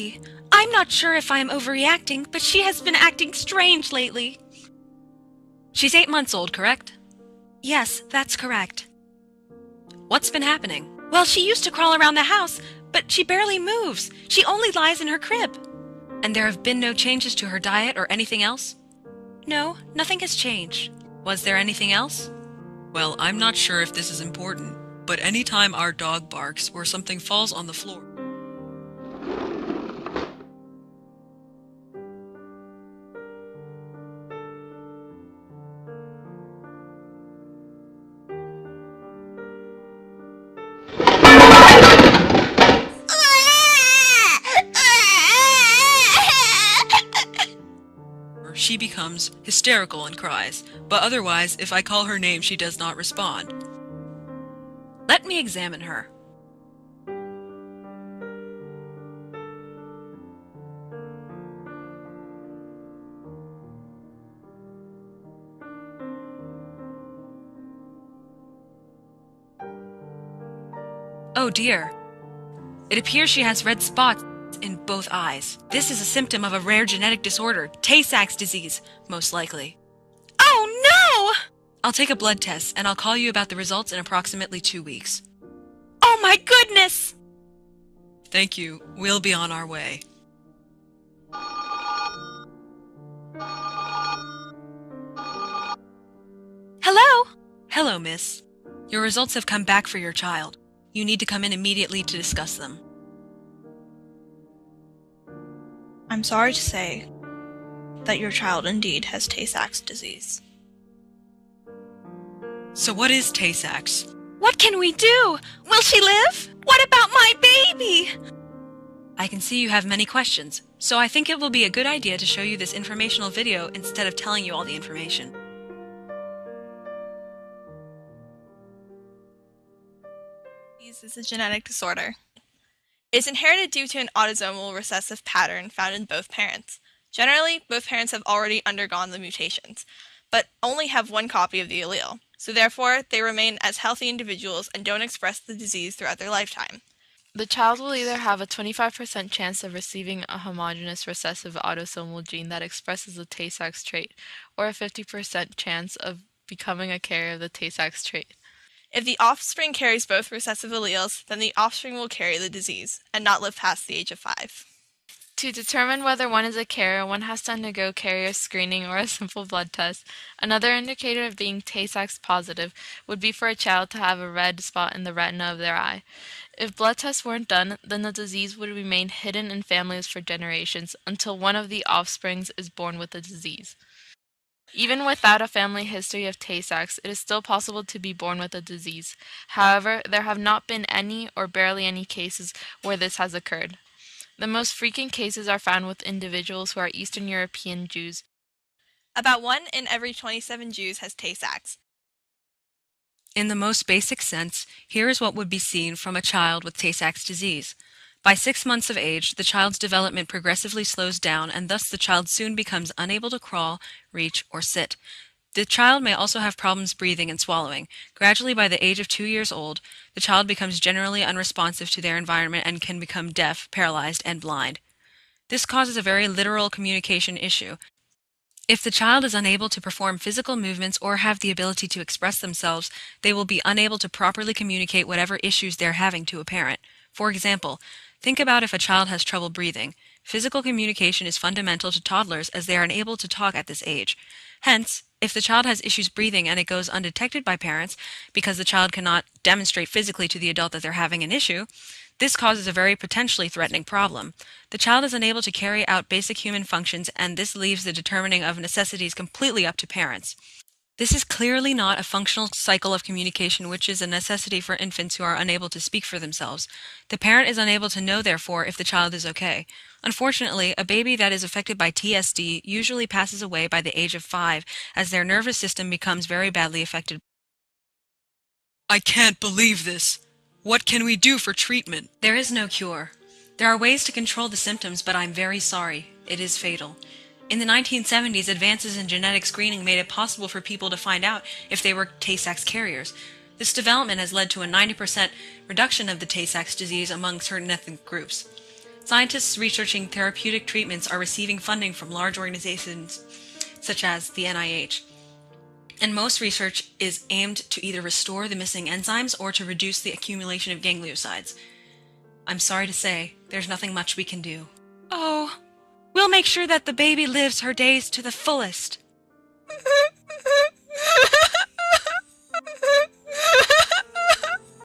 baby. I'm not sure if I'm overreacting, but she has been acting strange lately. She's 8 months old, correct? Yes, that's correct. What's been happening? Well, she used to crawl around the house, but she barely moves. She only lies in her crib. And there have been no changes to her diet or anything else? No, nothing has changed. Was there anything else? Well, I'm not sure if this is important, but anytime our dog barks or something falls on the floor, she becomes hysterical and cries, but otherwise, if I call her name, she does not respond. Let me examine her. Oh dear. It appears she has red spots in both eyes. This is a symptom of a rare genetic disorder, Tay-Sachs disease, most likely. Oh no! I'll take a blood test, and I'll call you about the results in approximately 2 weeks. Oh my goodness! Thank you. We'll be on our way. Hello? Hello, miss. Your results have come back for your child. You need to come in immediately to discuss them. I'm sorry to say that your child indeed has Tay-Sachs disease. So what is Tay-Sachs? What can we do? Will she live? What about my baby? I can see you have many questions, so I think it will be a good idea to show you this informational video instead of telling you all the information. Disease is a genetic disorder. It is inherited due to an autosomal recessive pattern found in both parents. Generally, both parents have already undergone the mutations, but only have one copy of the allele, so therefore they remain as healthy individuals and don't express the disease throughout their lifetime. The child will either have a 25% chance of receiving a homogeneous recessive autosomal gene that expresses the Tay-Sachs trait, or a 50% chance of becoming a carrier of the Tay-Sachs trait. If the offspring carries both recessive alleles, then the offspring will carry the disease and not live past the age of 5. To determine whether one is a carrier, one has to undergo carrier screening or a simple blood test. Another indicator of being Tay-Sachs positive would be for a child to have a red spot in the retina of their eye. If blood tests weren't done, then the disease would remain hidden in families for generations until one of the offsprings is born with the disease. Even without a family history of Tay-Sachs, it is still possible to be born with the disease. However, there have not been any or barely any cases where this has occurred. The most frequent cases are found with individuals who are Eastern European Jews. About 1 in every 27 Jews has Tay-Sachs. In the most basic sense, here is what would be seen from a child with Tay-Sachs disease. By 6 months of age, the child's development progressively slows down, and thus the child soon becomes unable to crawl, reach, or sit. The child may also have problems breathing and swallowing. Gradually, by the age of 2 years old, the child becomes generally unresponsive to their environment and can become deaf, paralyzed, and blind. This causes a very literal communication issue. If the child is unable to perform physical movements or have the ability to express themselves, they will be unable to properly communicate whatever issues they're having to a parent. For example, think about if a child has trouble breathing. Physical communication is fundamental to toddlers as they are unable to talk at this age. Hence, if the child has issues breathing and it goes undetected by parents because the child cannot demonstrate physically to the adult that they're having an issue, this causes a very potentially threatening problem. The child is unable to carry out basic human functions, and this leaves the determining of necessities completely up to parents. This is clearly not a functional cycle of communication, which is a necessity for infants who are unable to speak for themselves. The parent is unable to know, therefore, if the child is okay. Unfortunately, a baby that is affected by TSD usually passes away by the age of 5, as their nervous system becomes very badly affected. I can't believe this. What can we do for treatment? There is no cure. There are ways to control the symptoms, but I'm very sorry. It is fatal. In the 1970s, advances in genetic screening made it possible for people to find out if they were Tay-Sachs carriers. This development has led to a 90% reduction of the Tay-Sachs disease among certain ethnic groups. Scientists researching therapeutic treatments are receiving funding from large organizations such as the NIH. And most research is aimed to either restore the missing enzymes or to reduce the accumulation of gangliosides. I'm sorry to say, there's nothing much we can do. Oh, we'll make sure that the baby lives her days to the fullest.